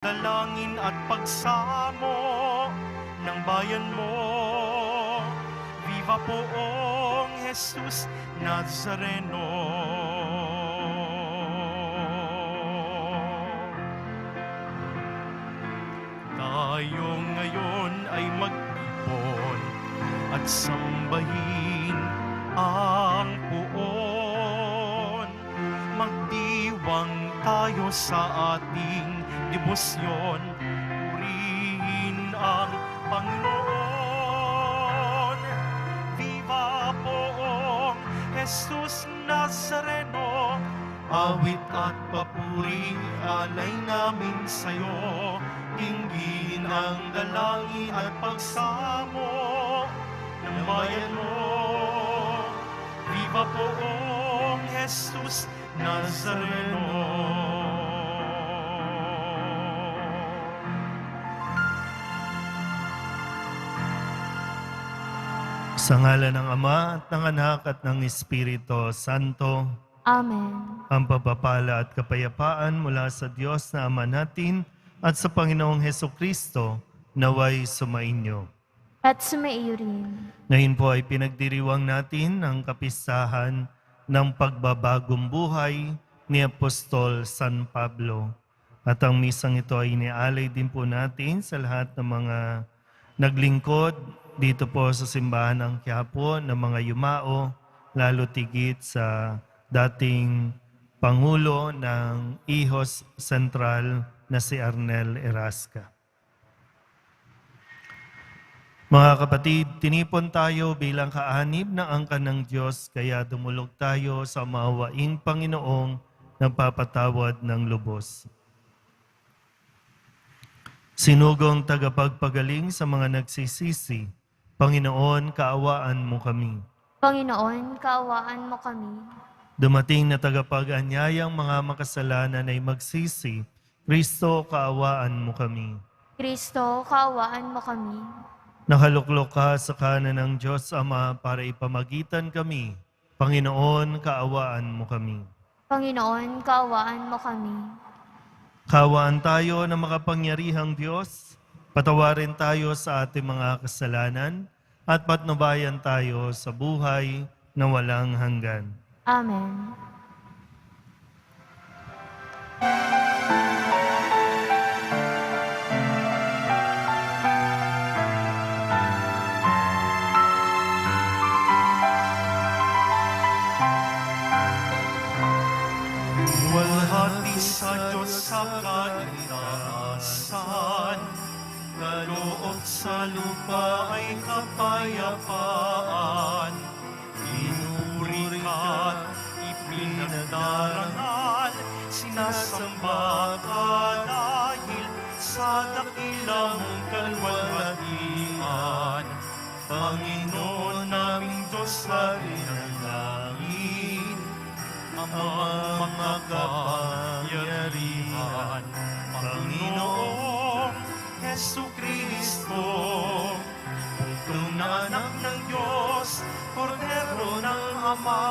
Dalangin at pagsamo ng bayan mo. Viva poong Jesus Nazareno. Tayo ngayon ay magtipon at sambahin ang puon. Magdiwang tayo sa ating debosyon, purihin ang Panginoon. Viva poong Jesus Nazareno, awit at papuri alay namin sa'yo. Dinggin ang dalangin at pagsamo ng bayan mo. Viva poong Jesus Nazareno. Sa ngalan ng Ama at ng Anak at ng Espiritu Santo. Amen. Ang pagpapala at kapayapaan mula sa Diyos na Ama natin at sa Panginoong Hesukristo naway sumainyo. At sumaiyo rin. Ngayon po ay pinagdiriwang natin ang kapistahan ng pagbabagong buhay ni Apostol San Pablo. At ang misang ito ay inialay din po natin sa lahat ng mga naglingkod dito po sa simbahan ng Quiapo ng mga yumao, lalo tigit sa dating Pangulo ng Ihos Central na si Arnel Erasca. Mga kapatid, tinipon tayo bilang kaanib ng angkan ng Diyos, kaya dumulog tayo sa maawaing Panginoong nagpapatawad ng lubos. Sinugong tagapagpagaling sa mga nagsisisi, Panginoon, kaawaan mo kami. Panginoon, kaawaan mo kami. Dumating na tagapag-anyayang mga makasalanan ay magsisi, Kristo, kaawaan mo kami. Kristo, kaawaan mo kami. Nakaluklok ka sa kanan ng Diyos Ama para ipamagitan kami. Panginoon, kaawaan mo kami. Panginoon, kaawaan mo kami. Kaawaan tayo ng makapangyarihang Diyos. Patawarin tayo sa ating mga kasalanan at patnubayan tayo sa buhay na walang hanggan. Amen. Walhati sa Diyos sa kaitaasan, kaloob sa lupa ay kapayapaan. Pinuri ka't ipinagdarangal, sinasamba ka dahil sa dakilang kalwalhatian. Panginoon naming Diyos sa langit, ang mga kapangyarihan, Panginoong Hesukristo, puntong na anak ng Diyos, kordero ng Ama.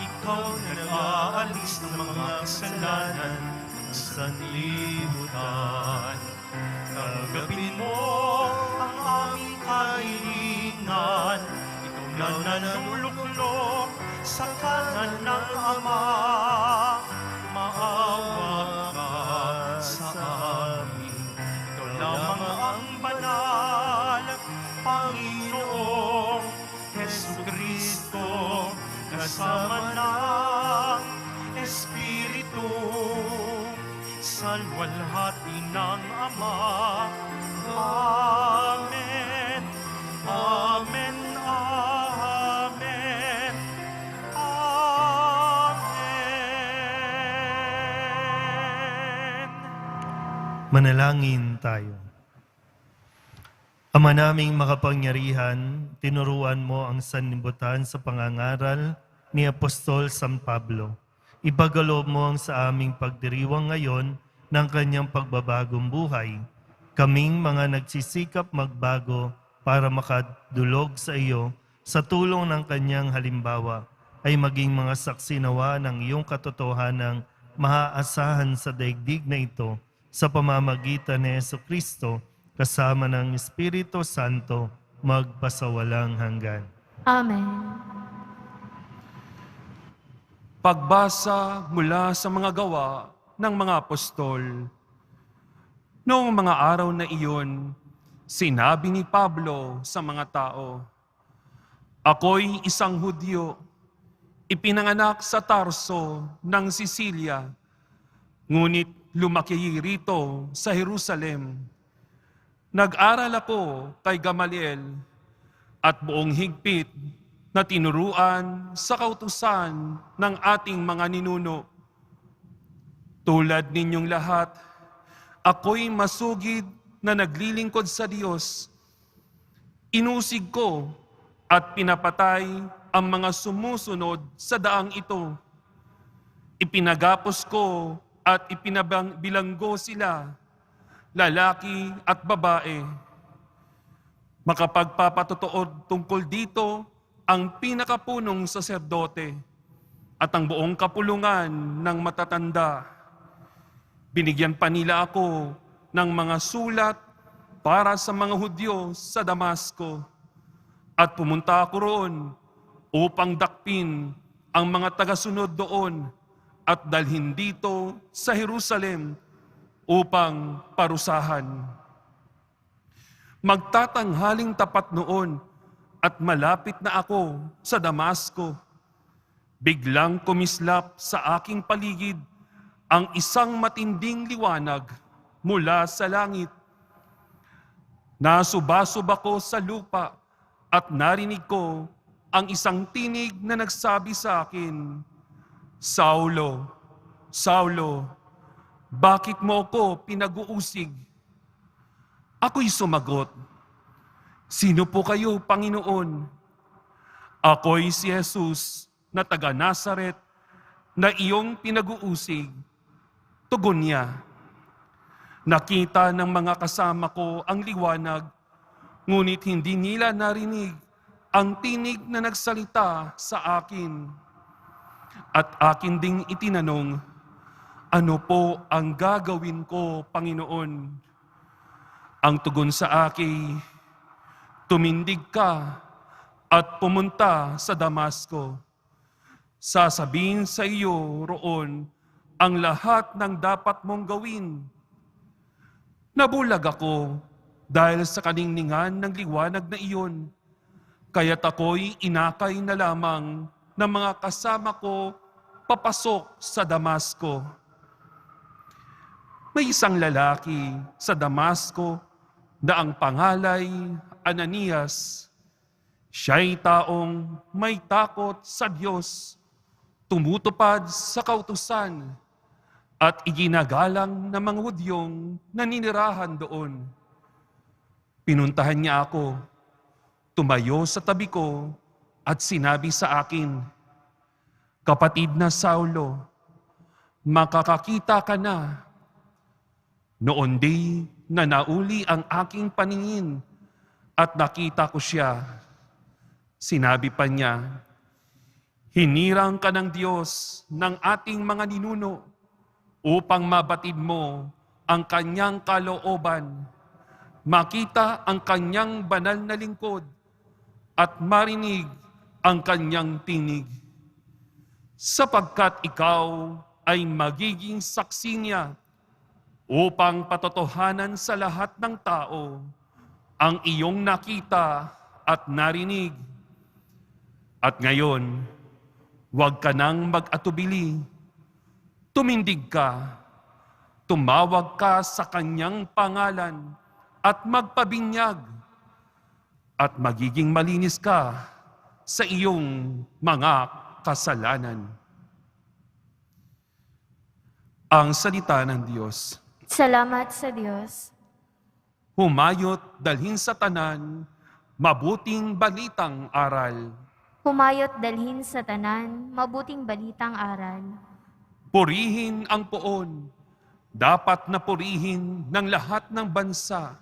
Ikaw nag-aalis ng mga kasalanan ng sanlibutan. Tanggapin mo ang aming kahilingan, ikaw na nanuluklok sa kanan ng Ama. Maawa ka sa amin, ikaw lamang ang banal, Panginoong Hesukristo, kasama ng Espiritu, sa luwalhati ng Ama. Amen. Amen. Amen. Amen. Manalangin tayo. Ama naming makapangyarihan, tinuruan mo ang sanlibutan sa pangangaral ni Apostol San Pablo. Ipagkaloob mo ang sa aming pagdiriwang ngayon ng kanyang pagbabagong buhay. Kaming mga nagsisikap magbago para makadulog sa iyo sa tulong ng kanyang halimbawa ay maging mga saksi nawa ng iyong katotohanang maaasahan sa daigdig na ito sa pamamagitan ni Jesucristo, kasama ng Espiritu Santo, magpasawalang hanggan. Amen. Pagbasa mula sa mga gawa ng mga apostol. Noong mga araw na iyon, sinabi ni Pablo sa mga tao, "Ako'y isang Hudyo, ipinanganak sa Tarso ng Sicilia, ngunit lumaki rito sa Jerusalem. Nag-aral ako kay Gamaliel at buong higpit na tinuruan sa kautusan ng ating mga ninuno. Tulad ninyong lahat, ako'y masugid na naglilingkod sa Diyos. Inusig ko at pinapatay ang mga sumusunod sa daang ito. Ipinagapos ko at ipinabilanggo sila, lalaki at babae. Makapagpapatotoo tungkol dito ang pinakapunong saserdote at ang buong kapulungan ng matatanda. Binigyan pa nila ako ng mga sulat para sa mga Hudyo sa Damasco at pumunta ako roon upang dakpin ang mga tagasunod doon at dalhin dito sa Jerusalem upang parusahan. Magtatanghaling tapat noon at malapit na ako sa Damasco. Biglang kumislap sa aking paligid ang isang matinding liwanag mula sa langit. Nasubasub ako sa lupa at narinig ko ang isang tinig na nagsabi sa akin, "Saulo, Saulo, bakit mo ako pinag-uusig?" Ako'y sumagot, "Sino po kayo, Panginoon?" "Ako'y si Jesus na taga Nazaret na iyong pinag-uusig." Tugon niya, "Nakita ng mga kasama ko ang liwanag, ngunit hindi nila narinig ang tinig na nagsalita sa akin." At akin ding itinanong, "Ano po ang gagawin ko, Panginoon?" Ang tugon sa akin, "Tumindig ka at pumunta sa Damasco. Sasabihin sa iyo roon ang lahat ng dapat mong gawin." Nabulag ako dahil sa kaningningan ng liwanag na iyon, kaya't ako'y inakay na lamang ng mga kasama ko papasok sa Damasco. May isang lalaki sa Damasco na ang pangalay Ananias. Siya'y taong may takot sa Diyos, tumutupad sa kautusan, at iginagalang ng mga Hudyong naninirahan doon. Pinuntahan niya ako, tumayo sa tabi ko at sinabi sa akin, "Kapatid na Saulo, makakakita ka na." Noon di na nauli ang aking paningin at nakita ko siya. Sinabi pa niya, "Hinirang ka ng Diyos ng ating mga ninuno upang mabatid mo ang kanyang kalooban, makita ang kanyang banal na lingkod, at marinig ang kanyang tinig. Sapagkat ikaw ay magiging saksi niya upang patotohanan sa lahat ng tao ang iyong nakita at narinig. At ngayon, huwag ka nang mag-atubili. Tumindig ka, tumawag ka sa kanyang pangalan at magpabinyag, at magiging malinis ka sa iyong mga kasalanan." Ang salita ng Diyos. Salamat sa Diyos. Humayot dalhin sa tanan, mabuting balitang aral. Humayot dalhin sa tanan, mabuting balitang aral. Purihin ang poon, dapat na purihin ng lahat ng bansa.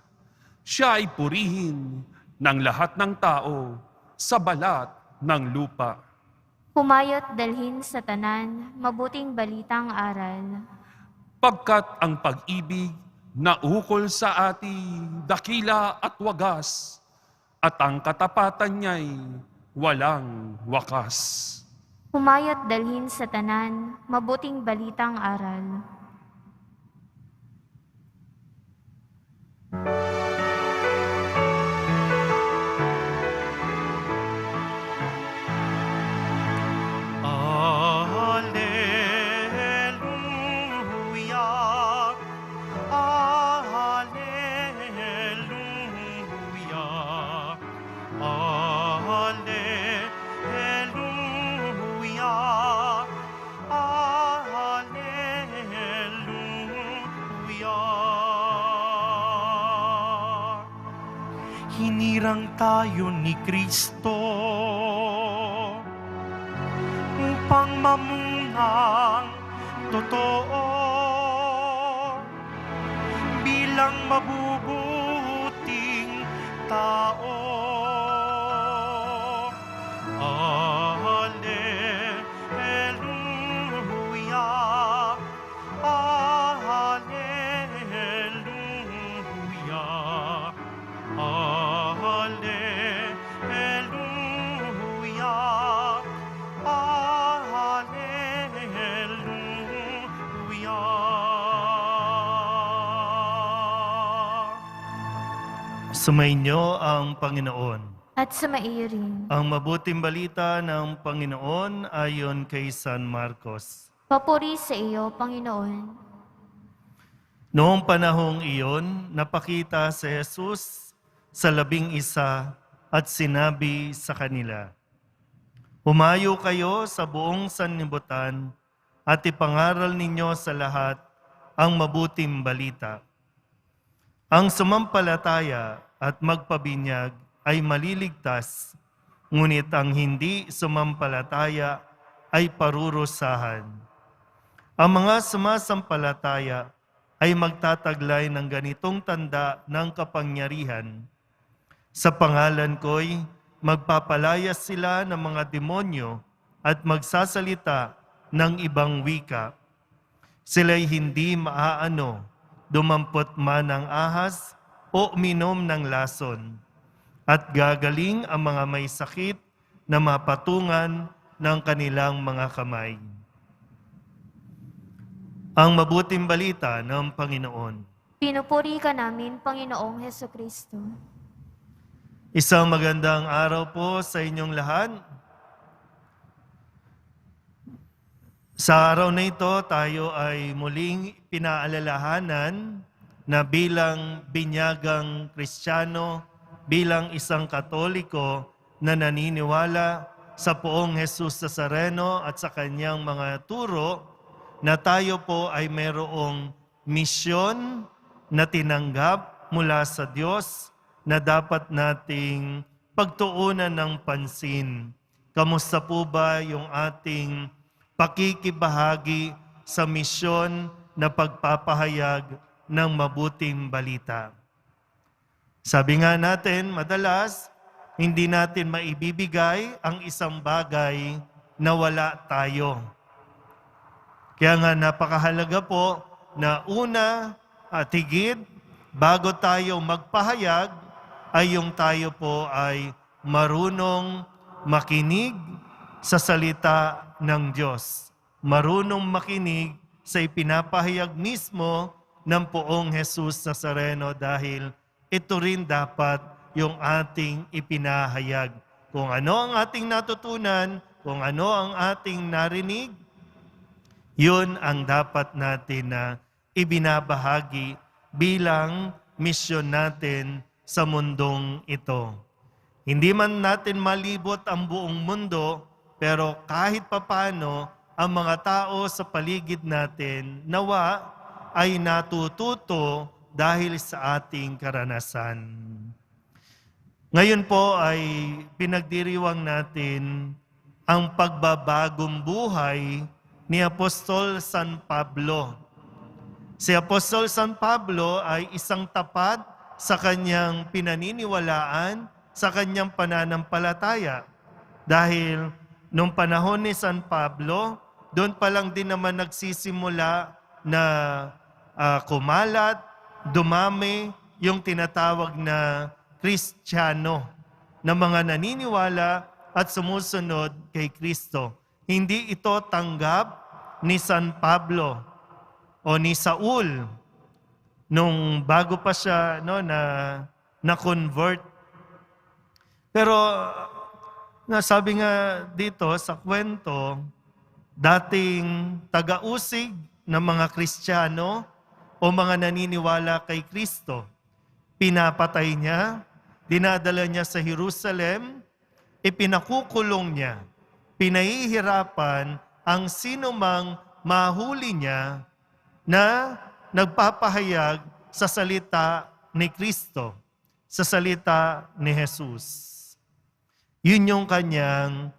Siya ay purihin ng lahat ng tao sa balat ng lupa. Humayot dalhin sa tanan, mabuting balitang aral. Pagkat ang pag-ibig na ukol sa ati, dakila at wagas, at ang katapatan niya'y walang wakas. Humayat dalhin sa tanan, mabuting balitang aral. Alleluia, Alleluia, Alleluia, Alleluia. Hinirang tayo ni Kristo upang mamunang totoo bilang mabubuting tao. Alleluia, Alleluia, Alleluia, Alleluia. Sumainyo ang Panginoon. At sumaiyo rin. Ang mabuting balita ng Panginoon ayon kay San Marcos. Papuri sa iyo, Panginoon. Noong panahong iyon, napakita si Jesus sa 11 at sinabi sa kanila, "Humayo kayo sa buong sanlibutan at ipangaral ninyo sa lahat ang mabuting balita. Ang sumampalataya at magpabinyag ay maliligtas, ngunit ang hindi sumampalataya ay parurusahan. Ang mga sumasampalataya ay magtataglay ng ganitong tanda ng kapangyarihan. Sa pangalan ko'y magpapalayas sila ng mga demonyo at magsasalita ng ibang wika. Sila'y hindi maaano, dumampot man ng ahas o uminom ng lason. At gagaling ang mga may sakit na mapatungan ng kanilang mga kamay." Ang mabuting balita ng Panginoon. Pinupuri ka namin, Panginoong Hesukristo. Isang magandang araw po sa inyong lahat. Sa araw na ito, tayo ay muling pinaalalahanan na bilang binyagang Kristiyano, bilang isang Katoliko na naniniwala sa poong Jesus Nazareno at sa kanyang mga turo, na tayo po ay mayroong misyon na tinanggap mula sa Diyos na dapat nating pagtuunan ng pansin. Kamusta po ba yung ating pakikibahagi sa misyon na pagpapahayag ng mabuting balita? Sabi nga natin, madalas, hindi natin maibibigay ang isang bagay na wala tayo. Kaya nga napakahalaga po na una at higit, bago tayo magpahayag, ay yung tayo po ay marunong makinig sa salita ng Diyos. Marunong makinig sa ipinapahayag mismo ng poong Jesus Nazareno dahil ito rin dapat yung ating ipinahayag. Kung ano ang ating natutunan, kung ano ang ating narinig, yun ang dapat natin na ibinabahagi bilang misyon natin sa mundong ito. Hindi man natin malibot ang buong mundo, pero kahit papano, ang mga tao sa paligid natin nawa ay natututo dahil sa ating karanasan. Ngayon po ay pinagdiriwang natin ang pagbabagong buhay ni Apostol San Pablo. Si Apostol San Pablo ay isang tapat sa kanyang pinaniniwalaan, sa kanyang pananampalataya. Dahil nung panahon ni San Pablo, doon pa lang din naman nagsisimula na kumalat dumami yung tinatawag na Kristiyano, na mga naniniwala at sumusunod kay Kristo. Hindi ito tanggap ni San Pablo o ni Saul nung bago pa siya na-convert. Pero sabi nga dito sa kwento, dating taga-usig ng mga Kristiyano o mga naniniwala kay Kristo, pinapatay niya, dinadala niya sa Jerusalem, ipinakukulong niya, pinahihirapan ang sinumang mahuli niya na nagpapahayag sa salita ni Kristo, sa salita ni Jesus. Yun yung kanyang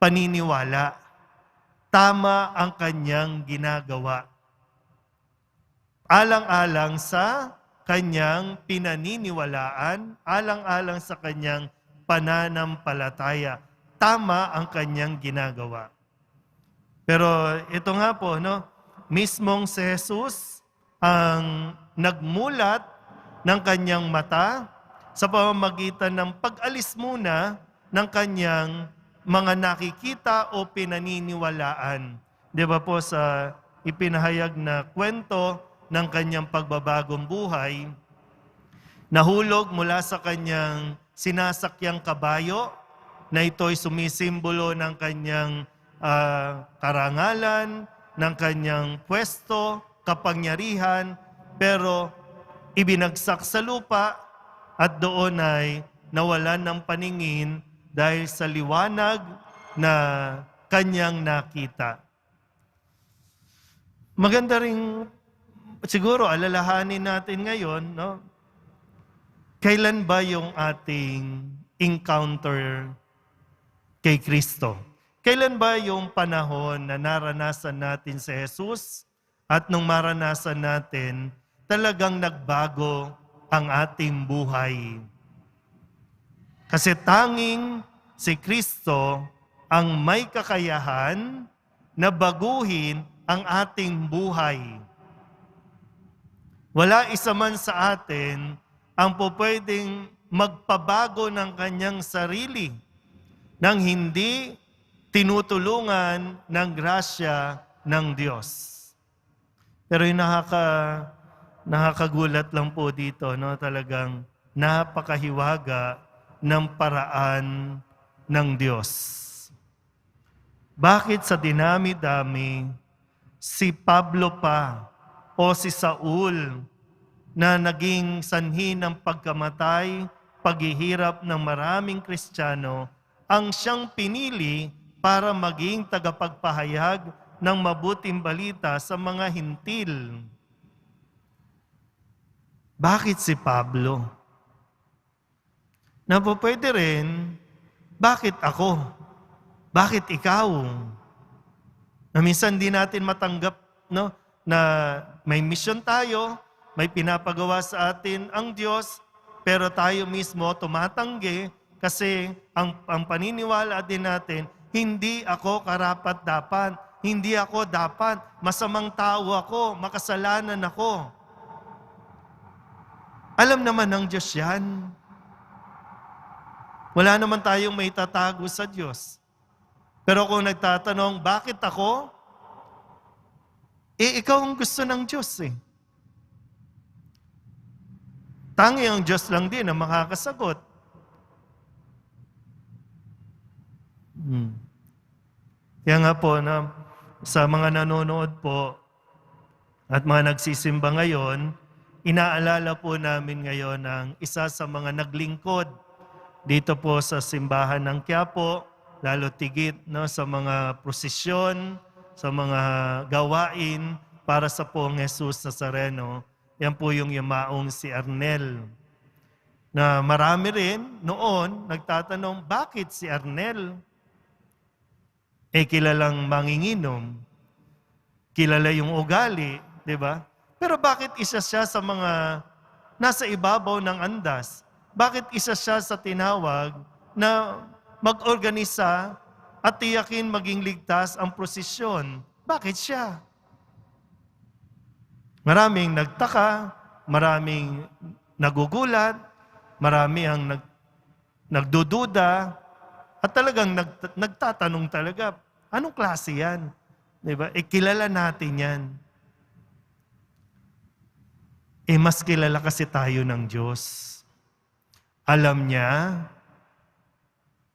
paniniwala. Tama ang kanyang ginagawa. Alang-alang sa kanyang pinaniniwalaan, alang-alang sa kanyang pananampalataya. Tama ang kanyang ginagawa. Pero ito nga po, mismong si Jesus ang nagmulat ng kanyang mata sa pamamagitan ng pag-alis muna ng kanyang mga nakikita o pinaniniwalaan. Di ba po sa ipinahayag na kwento ng kanyang pagbabagong buhay, nahulog mula sa kanyang sinasakyang kabayo, na ito'y sumisimbolo ng kanyang karangalan, ng kanyang pwesto, kapangyarihan, pero ibinagsak sa lupa at doon ay nawalan ng paningin dahil sa liwanag na kanyang nakita. Maganda ring siguro alalahanin natin ngayon, kailan ba yung ating encounter kay Kristo? Kailan ba yung panahon na naranasan natin si Jesus at nung maranasan natin, talagang nagbago ang ating buhay? Kasi tanging si Kristo ang may kakayahan na baguhin ang ating buhay. Wala isa man sa atin ang pupwedeng magpabago ng kanyang sarili nang hindi tinutulungan ng grasya ng Diyos. Pero yung nakakagulat lang po dito, talagang napakahiwaga ng paraan ng Diyos. Bakit sa dinami-dami si Pablo pa o si Saul na naging sanhi ng pagkamatay, paghihirap ng maraming Kristiyano, ang siyang pinili para maging tagapagpahayag ng mabuting balita sa mga hintil? Bakit si Pablo? Na po pwede rin, bakit ako? Bakit ikaw? Na minsan di natin matanggap, na may mission tayo, may pinapagawa sa atin ang Diyos, pero tayo mismo tumatanggi kasi ang paniniwala din natin, hindi ako karapat-dapat, hindi ako dapat, masamang tao ako, makasalanan ako. Alam naman ng Diyos yan. Wala naman tayong may tatago sa Diyos. Pero kung nagtatanong, bakit ako? Ikaw ang gusto ng Diyos eh. Tangi ang Diyos lang din ang makakasagot. Kaya nga po, sa mga nanonood po at mga nagsisimba ngayon, inaalala po namin ngayon ang isa sa mga naglingkod dito po sa simbahan ng Quiapo, lalo tigit sa mga prosesyon, sa mga gawain para sa Poong Jesus Nazareno. Yan po yung yumaong si Arnel. Na marami rin noon nagtatanong, bakit si Arnel? Kilalang manginginom. Kilala yung ugali, di ba? Pero bakit isa siya sa mga nasa ibabaw ng andas? Bakit isa siya sa tinawag na mag-organisa at tiyakin maging ligtas ang prosesyon? Bakit siya? Maraming nagtaka, maraming nagugulat, marami ang nagdududa, at talagang nagtatanong talaga, anong klase yan? Diba? Kilala natin yan. Mas kilala kasi tayo ng Diyos. Alam niya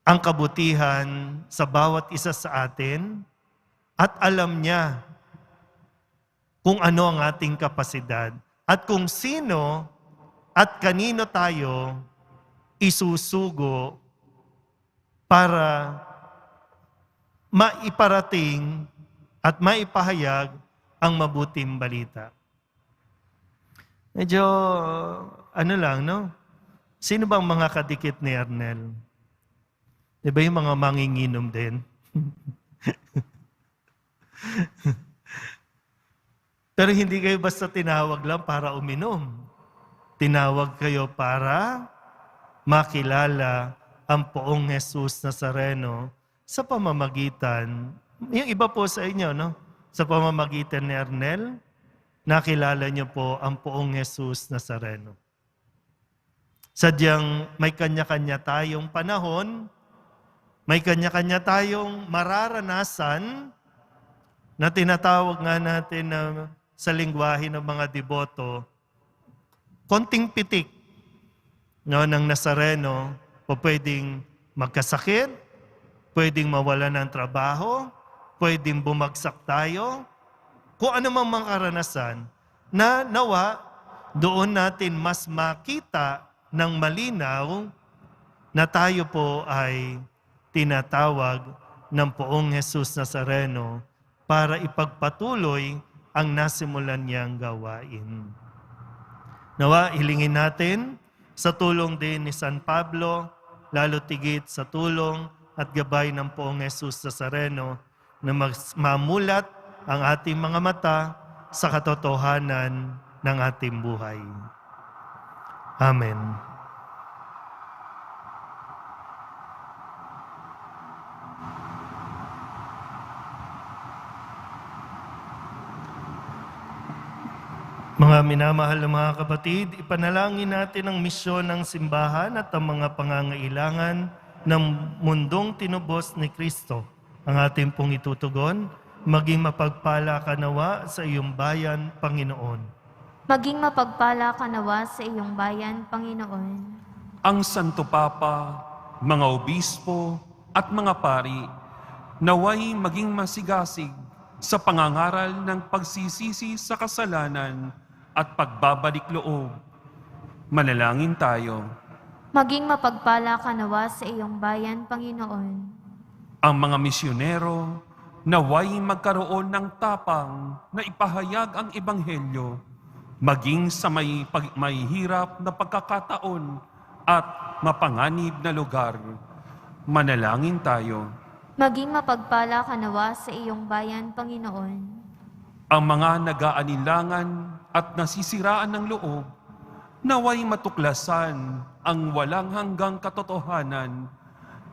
ang kabutihan sa bawat isa sa atin at alam niya kung ano ang ating kapasidad at kung sino at kanino tayo isusugo para maiparating at maipahayag ang mabuting balita. Medyo, ano lang, no? Sino bang mga kadikit ni Arnel? Di ba yung mga manginginom din? Pero hindi kayo basta tinawag lang para uminom. Tinawag kayo para makilala ang poong Jesus Nazareno sa pamamagitan, yung iba po sa inyo, no? Sa pamamagitan ni Arnel, nakilala niyo po ang poong Jesus Nazareno. Sadyang may kanya-kanya tayong panahon, may kanya-kanya tayong mararanasan na tinatawag nga natin na sa lingwahe ng mga deboto, konting pitik no, ng Nazareno, o pwedeng magkasakit, pwedeng mawala ng trabaho, pwedeng bumagsak tayo, kung ano mang mga karanasan, na nawa doon natin mas makita ng malinaw na tayo po ay tinatawag ng poong Jesus Nazareno para ipagpatuloy ang nasimulan niyang gawain. Nawa, hilingin natin sa tulong din ni San Pablo, lalo tigit sa tulong at gabay ng poong Jesus Nazareno na mamulat ang ating mga mata sa katotohanan ng ating buhay. Amen. Mga minamahal na mga kapatid, ipanalangin natin ang misyon ng simbahan at ang mga pangangailangan ng mundong tinubos ni Kristo. Ang ating pong itutugon, maging mapagpala ka nawa sa iyong bayan, Panginoon. Maging mapagpala ka nawa sa iyong bayan, Panginoon. Ang Santo Papa, mga obispo at mga pari, naway maging masigasig sa pangangaral ng pagsisisi sa kasalanan at pagbabalik loob. Manalangin tayo. Maging mapagpala ka nawa sa iyong bayan, Panginoon. Ang mga misyonero naway magkaroon ng tapang na ipahayag ang Ebanghelyo, maging sa may hirap na pagkakataon at mapanganib na lugar. Manalangin tayo. Maging mapagpala ka nawa sa iyong bayan, Panginoon. Ang mga nag-aanilangan at nasisiraan ng loob, naway matuklasan ang walang hanggang katotohanan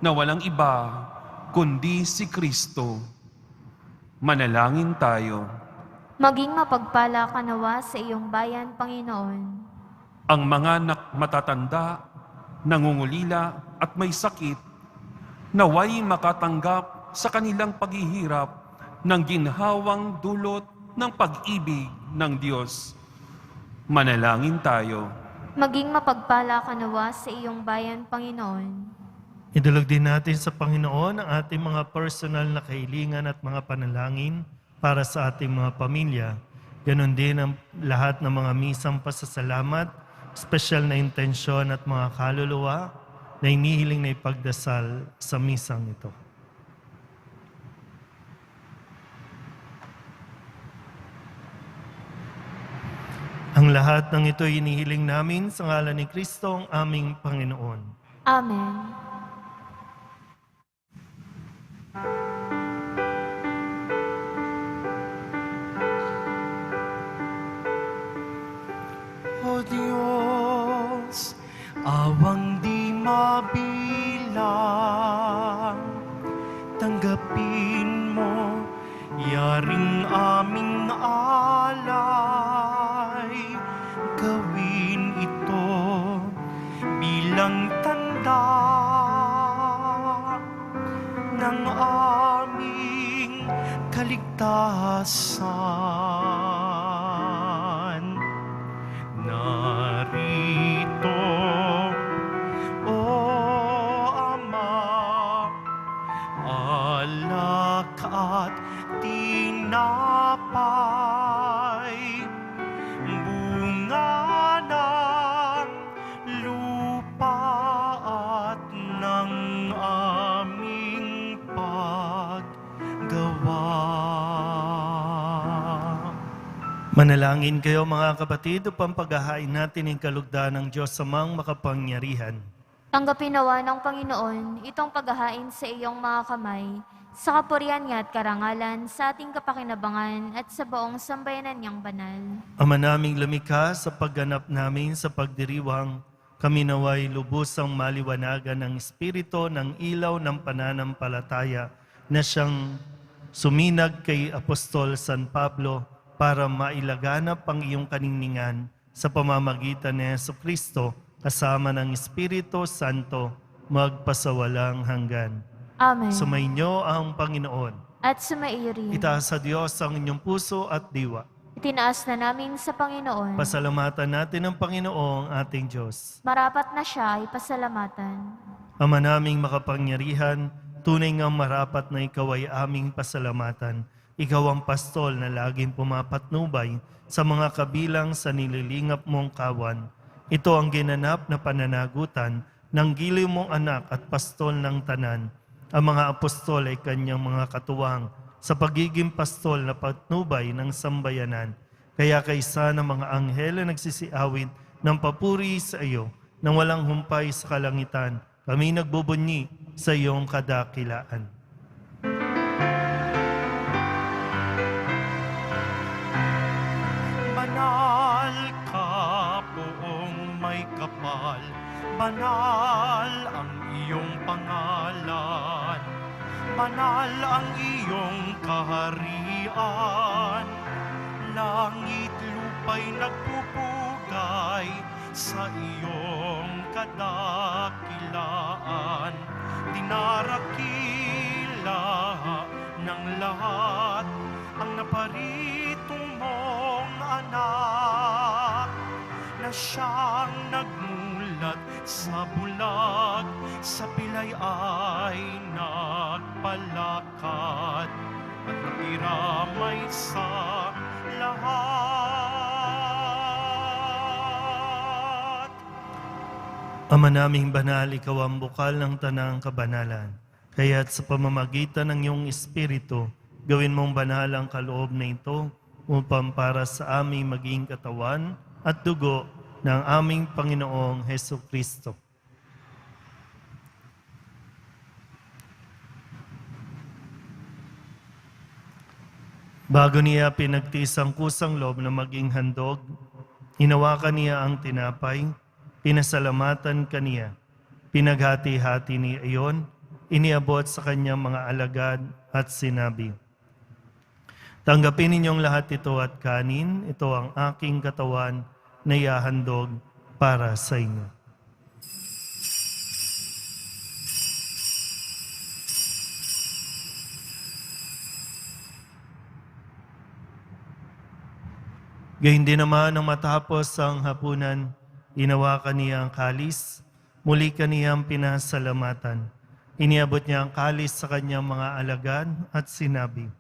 na walang iba kundi si Kristo. Manalangin tayo. Maging mapagpala ka nawa sa iyong bayan, Panginoon. Ang mga matatanda, nangungulila at may sakit, naway makatanggap sa kanilang paghihirap ng ginhawang dulot ng pag-ibig ng Diyos. Manalangin tayo. Maging mapagpala ka nawa sa iyong bayan, Panginoon. Idulog din natin sa Panginoon ang ating mga personal na kahilingan at mga panalangin para sa ating mga pamilya. Ganon din ang lahat ng mga misang pasasalamat, special na intensyon at mga kaluluwa na inihiling na ipagdasal sa misang ito. Ang lahat ng ito inihiling namin sa ngalan ni Kristo ang aming Panginoon. Amen. O Diyos, awang di mabilang, tanggapin mo yaring aming alay, gawin bilang tanda ng aming kaligtasan. Narito, O Ama, alak at tinapay, bunga ng lupa at ng aming paggawa. Manalangin kayo mga kapatid upang paghahain natin ang kalugdan ng Diyos samang makapangyarihan. Tanggapin nawa ng Panginoon itong paghahain sa iyong mga kamay, sa kapurihan niya at karangalan, sa ating kapakinabangan at sa buong sambayanan niyang banal. Ama naming lumikha, sa pagganap namin sa pagdiriwang, kami naway lubusang maliwanagan ng Espiritu ng ilaw ng pananampalataya na siyang suminag kay Apostol San Pablo para mailaganap ang iyong kaningningan sa pamamagitan ni Jesucristo kasama ng Espiritu Santo magpasawalang hanggan. Amen. Sumainyo ang Panginoon. At sumaiyo rin. Itaas sa Diyos ang inyong puso at diwa. Itinaas na namin sa Panginoon. Pasalamatan natin ang Panginoong ating Diyos. Marapat na siya ay pasalamatan. Ama naming makapangyarihan, tunay nga marapat na ikaw ay aming pasalamatan. Ikaw ang pastol na laging pumapatnubay sa mga kabilang sa nililingap mong kawan. Ito ang ginanap na pananagutan ng giliw mong anak at pastol ng tanan. Ang mga apostol ay kanyang mga katuwang sa pagiging pastol na patnubay ng sambayanan. Kaya kaysa ng mga anghel na nagsisiawit ng papuri sa iyo nang walang humpay sa kalangitan, kami nagbubunyi sa iyong kadakilaan. Banal ka, poong may kapal, banal ang iyong pangalan, banal ang iyong kaharian, langit lupa'y nagpupugay sa iyong kadakilaan, dinarakila ng lahat ang naparitong mong anak na siyang nagmulat sa bulag, sa pilay ay nagpalakad at nakiramay sa lahat. Ama naming banal, ikaw ang bukal ng tanang kabanalan. Kaya't sa pamamagitan ng iyong Espiritu, gawin mong banal ang kaloob na ito upang para sa aming maging katawan at dugo ng aming Panginoong Heso Kristo. Bago niya pinagtiis ang kusang loob na maging handog, hinawakan niya ang tinapay, pinasalamatan kaniya, pinaghati-hati niya iyon, iniabot sa kanyang mga alagad at sinabi, "Tanggapin ninyong lahat ito at kanin, ito ang aking katawan na ihahandog para sa inyo." Gayun din naman nang matapos ang hapunan, hinawakan niya ang kalis, muli kaniyang pinasalamatan. Iniabot niya ang kalis sa kanyang mga alagad at sinabi,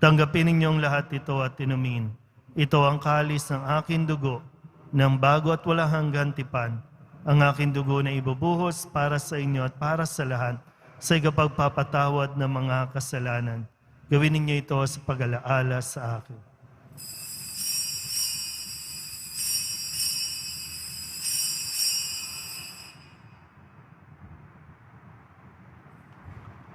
"Tanggapin ninyong lahat ito at inumin. Ito ang kalis ng aking dugo, ng bago at walang hanggang tipan. Ang aking dugo na ibubuhos para sa inyo at para sa lahat sa ikapagpapatawad ng mga kasalanan. Gawin ninyo ito sa pag-alaala sa akin."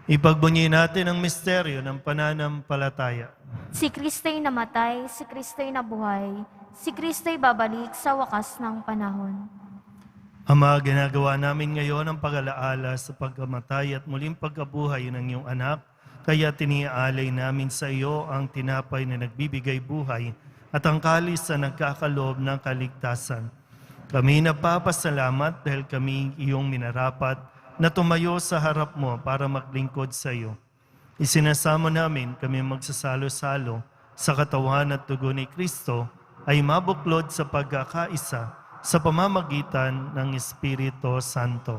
Ipagbunyi natin ang misteryo ng pananampalataya. Si Kristo'y namatay, si Kristo'y nabuhay, si Kristo'y babalik sa wakas ng panahon. Ama, ginagawa namin ngayon ang pag-alaala sa pagkamatay at muling pagkabuhay ng iyong anak, kaya tiniaalay namin sa iyo ang tinapay na nagbibigay buhay at ang kalis na nagkakaloob ng kaligtasan. Kami nagpapasalamat dahil kami iyong minarapat na tumayo sa harap mo para maglingkod sa iyo. Isinasamo namin kami magsasalo-salo sa katawan at dugo ni Kristo ay mabuklod sa pagkakaisa sa pamamagitan ng Espiritu Santo.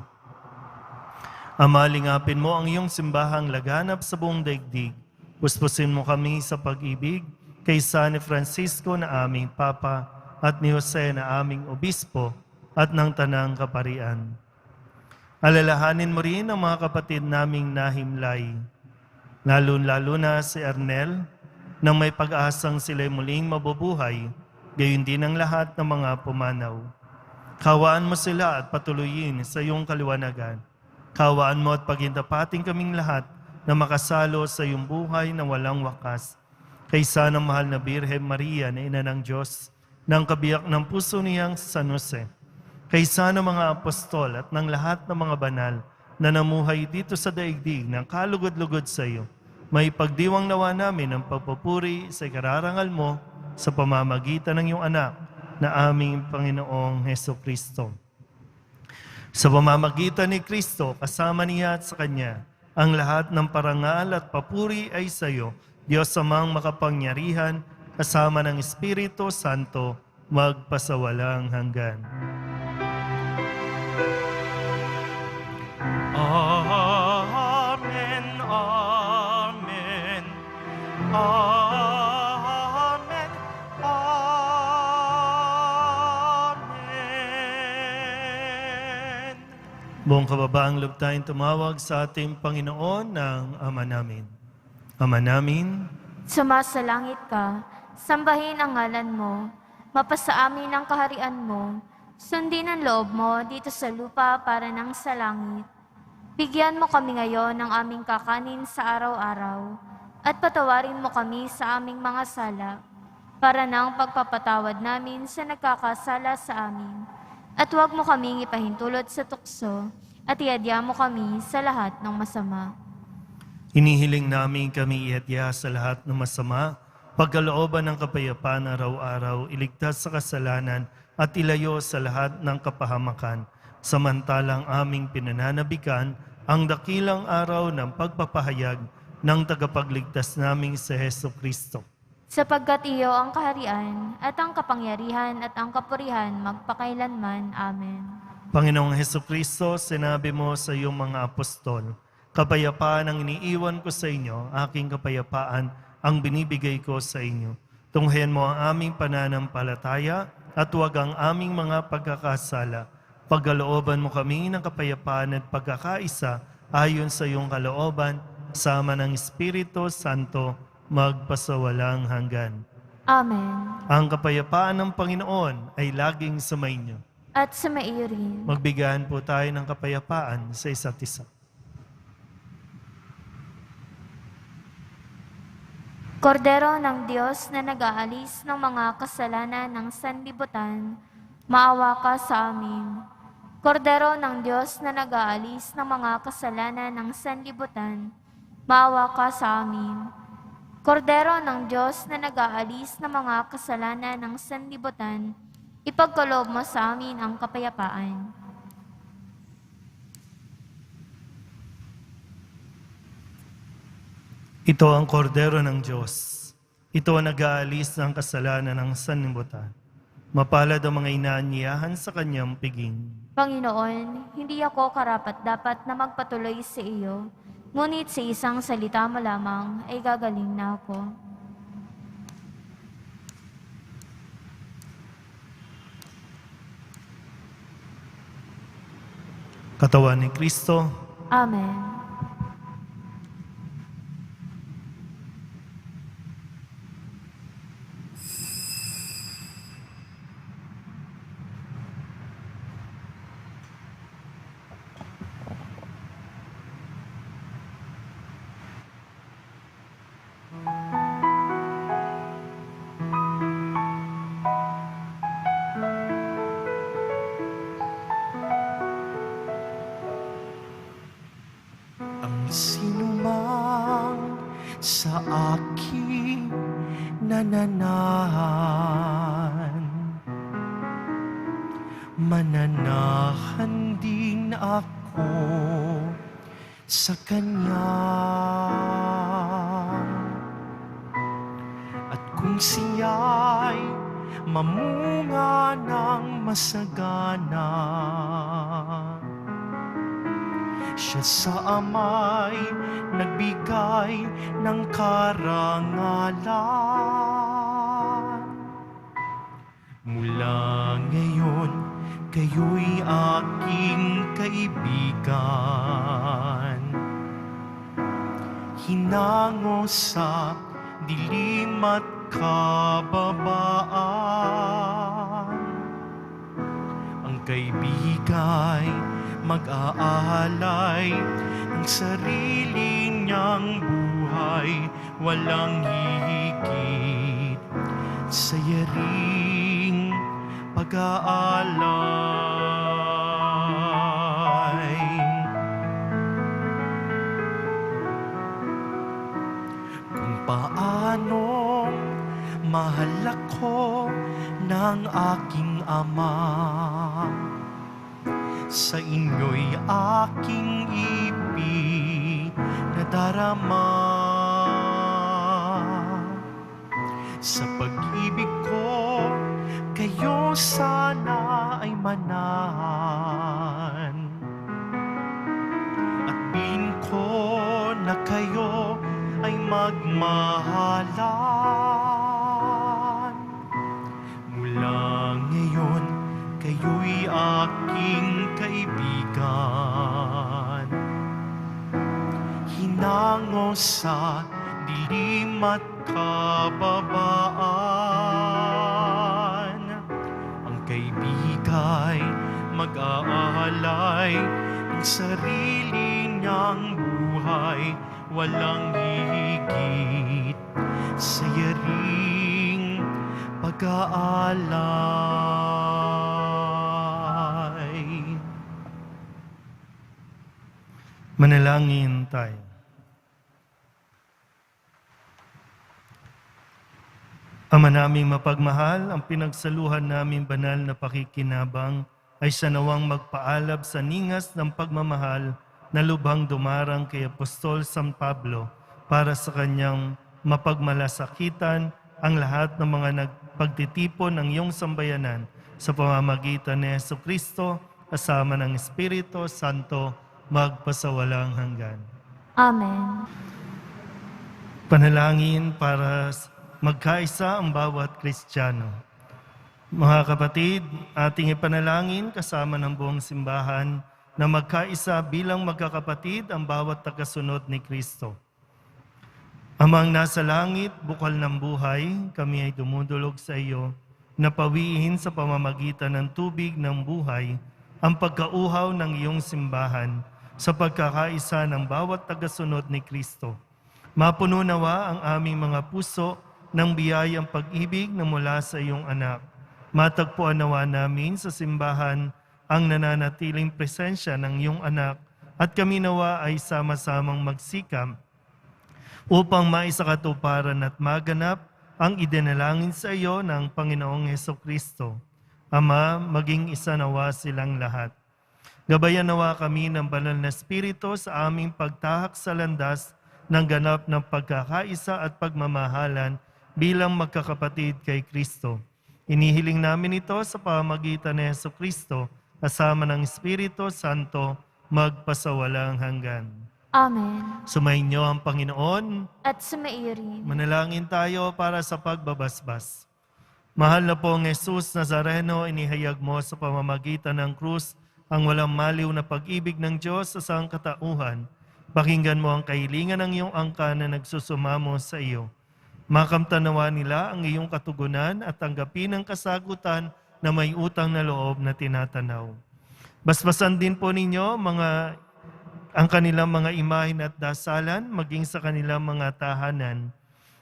Ama, lingapin mo ang iyong simbahang laganap sa buong daigdig. Puspusin mo kami sa pag-ibig kay San Francisco na aming Papa at ni Jose na aming Obispo at ng Tanang Kaparian. Alalahanin mo rin ang mga kapatid naming nahimlay, lalo na si Ernel, nang may pag-asang sila'y muling mabubuhay, gayon din ang lahat ng mga pumanaw. Kawaan mo sila at patuloyin sa iyong kaliwanagan. Kawaan mo at pagintapating kaming lahat na makasalo sa iyong buhay na walang wakas. Kaysa ng mahal na Birhen Maria na Ina ng Diyos, ng kabiyak ng puso niyang San Jose, kaysa ng mga apostol at ng lahat ng mga banal na namuhay dito sa daigdig ng kalugod-lugod sa iyo, may pagdiwang nawa namin ang pagpupuri sa ikararangal mo sa pamamagitan ng iyong anak na aming Panginoong Hesukristo. Sa pamamagitan ni Kristo, kasama niya at sa Kanya, ang lahat ng parangal at papuri ay sa iyo, Diyos amang makapangyarihan, kasama ng Espiritu Santo, magpasawalang hanggan. Amen, amen, amen, amen. Buong kababaang loob tayong tumawag sa ating Panginoon ng Ama namin. Ama namin, Sumasalangit ka, sambahin ang ngalan mo, mapasa amin ang kaharian mo, sundin ang loob mo dito sa lupa para nang sa langit. Bigyan mo kami ngayon ng aming kakanin sa araw-araw, at patawarin mo kami sa aming mga sala, para nang pagpapatawad namin sa nagkakasala sa amin. At huwag mo kaming ipahintulot sa tukso, at iadya mo kami sa lahat ng masama. hinihiling namin kami ihatya sa lahat ng masama, pagkalooban ng kapayapaan araw-araw, iligtas sa kasalanan at ilayo sa lahat ng kapahamakan, samantalang aming pinananabikan ang dakilang araw ng pagpapahayag ng tagapagligtas naming si Hesukristo. Sapagkat iyo ang kaharian, at ang kapangyarihan, at ang kapurihan, magpakailanman. Amen. Panginoong Hesukristo, sinabi mo sa iyong mga apostol, kapayapaan ang iniiwan ko sa inyo, aking kapayapaan ang binibigay ko sa inyo. Tunghayan mo ang aming pananampalataya at huwag ang aming mga pagkakasala. Pagkalooban mo kami ng kapayapaan at pagkakaisa ayon sa iyong kalooban, sama ng Espiritu Santo, magpasawalang hanggan. Amen. Ang kapayapaan ng Panginoon ay laging sumainyo. At sa maiyo rin. Magbigayan po tayo ng kapayapaan sa isa't isa. Kordero ng Diyos na nag-aalis ng mga kasalanan ng sanlibutan, maawa ka sa amin. Kordero ng Diyos na nag-aalis ng mga kasalanan ng sanlibutan, maawa ka sa amin. Kordero ng Diyos na nag-aalis ng mga kasalanan ng sanlibutan, ipagkaloob mo sa amin ang kapayapaan. Ito ang kordero ng Diyos. Ito ang nag-aalis ng kasalanan ng sanlibutan. Mapalad ang mga inaanyayahan sa kanyang piging. Panginoon, hindi ako karapat-dapat na magpatuloy sa iyo, ngunit sa isang salita mo lamang ay gagaling na ako. Katawan ni Kristo, Amen. mananahan din ako sa Kanya. At kung siya'y mamunga ng masagana, siya sa Ama'y nagbigay ng karangalan. Mula ngayon, kayo'y aking kaibigan. Hinango sa dilim at kababaan. Ang kaibigay mag-aalay ng sarili niyang buhay, walang hihigit sa yaring pag-aalay. Kung paano mahal ako ng aking Ama, sa inyo'y aking ipinadarama. Sa pag-ibig ko, kayo sana ay manahan. At bilin ko na kayo ay magmahalan. Mula ngayon, kayo'y aking kaibigan. Hinango sa dilim at kababaan. Ang kaibigay mag-aalay ng sarili niyang buhay, walang higit sa yaring pag-aalay. Manalangin tayo. Ama naming mapagmahal, ang pinagsaluhan naming banal na pakikinabang ay siya nawang magpaalab sa ningas ng pagmamahal na lubhang dumarang kay Apostol San Pablo para sa kanyang mapagmalasakitan ang lahat ng mga nagpagtitipon ng iyong sambayanan sa pamamagitan ni Jesucristo kasama ng Espiritu Santo magpasawalang hanggan. Amen. Panalangin para magkaisa ang bawat Kristiyano. Mga kapatid, ating ipanalangin kasama ng buong simbahan na magkaisa bilang magkakapatid ang bawat tagasunod ni Kristo. Amang nasa langit, bukal ng buhay, kami ay dumudulog sa iyo, na pawiin sa pamamagitan ng tubig ng buhay ang pagkauhaw ng iyong simbahan sa pagkakaisa ng bawat tagasunod ni Kristo. Mapuno nawa ang aming mga puso ng biyayang pag-ibig na mula sa iyong anak. Matagpuan nawa namin sa simbahan ang nananatiling presensya ng iyong anak at kami nawa ay sama-samang magsikap upang maisakatuparan at maganap ang idinalangin sa iyo ng Panginoong Hesukristo. Ama, maging isa nawa silang lahat. Gabayan nawa kami ng banal na Espiritu sa aming pagtahak sa landas ng ganap ng pagkakaisa at pagmamahalan bilang magkakapatid kay Kristo. Inihiling namin ito sa pamamagitan ni Jesucristo kasama ng Espiritu Santo magpasawalang hanggan. Amen. Sumainyo ang Panginoon. At sumairin. Manalangin tayo para sa pagbabasbas. Mahal na pong Jesus Nazareno, inihayag mo sa pamamagitan ng krus ang walang maliw na pag-ibig ng Diyos sa sangkatauhan. Pakinggan mo ang kahilingan ng iyong angka na nagsusumamo sa iyo. Makamtanawa nila ang iyong katugunan at tanggapin ang kasagutan na may utang na loob na tinatanaw. Basbasan din po ninyo ang kanilang mga imahin at dasalan, maging sa kanilang mga tahanan.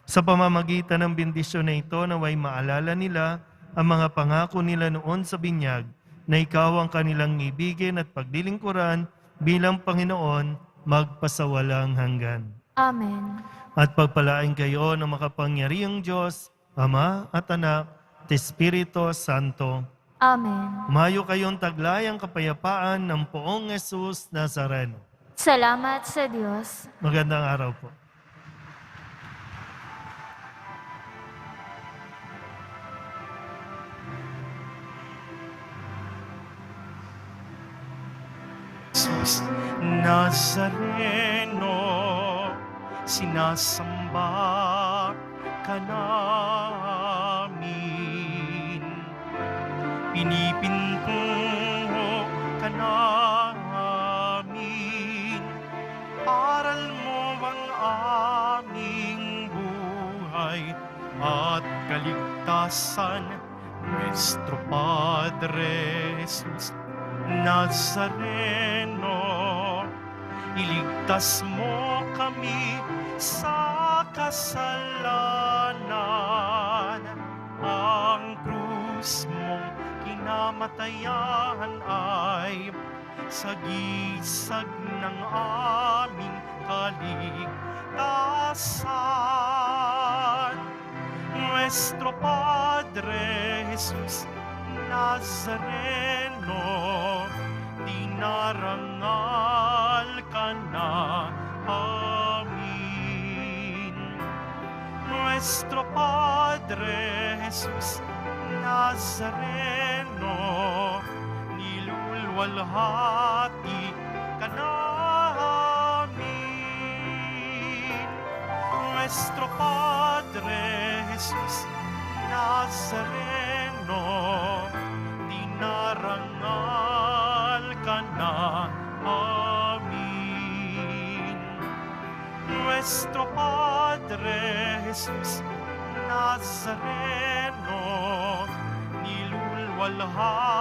Sa pamamagitan ng bendisyon na ito, naway maalala nila ang mga pangako nila noon sa binyag, na ikaw ang kanilang ibigin at paglilingkuran bilang Panginoon magpasawalang hanggan. Amen. At pagpalain kayo ng makapangyarihang Diyos, Ama at Anak at Espiritu Santo. Amen. Mayo kayong taglayang kapayapaan ng poong Jesus Nazareno. Salamat sa Diyos. Magandang araw po. Jesus Nazareno, sinasamba ka namin. Pinipinto ka namin. Aral mo ang aming buhay at kaligtasan. Nuestro Padre Jesus Nazareno, iligtas mo kami sa kasalanan. Ang krus mong kinamatayan ay sagisag ng aming kaligtasan. Nuestro Padre Jesus Nazareno, dinarangal ka na amin. Nuestro Padre Jesus Nazareno, nilulwalhati ka namin. Nuestro Padre Jesus Nazareno, dinarangal ka na amin. Nuestro Padre Jesus Nazareno, nilulwalhati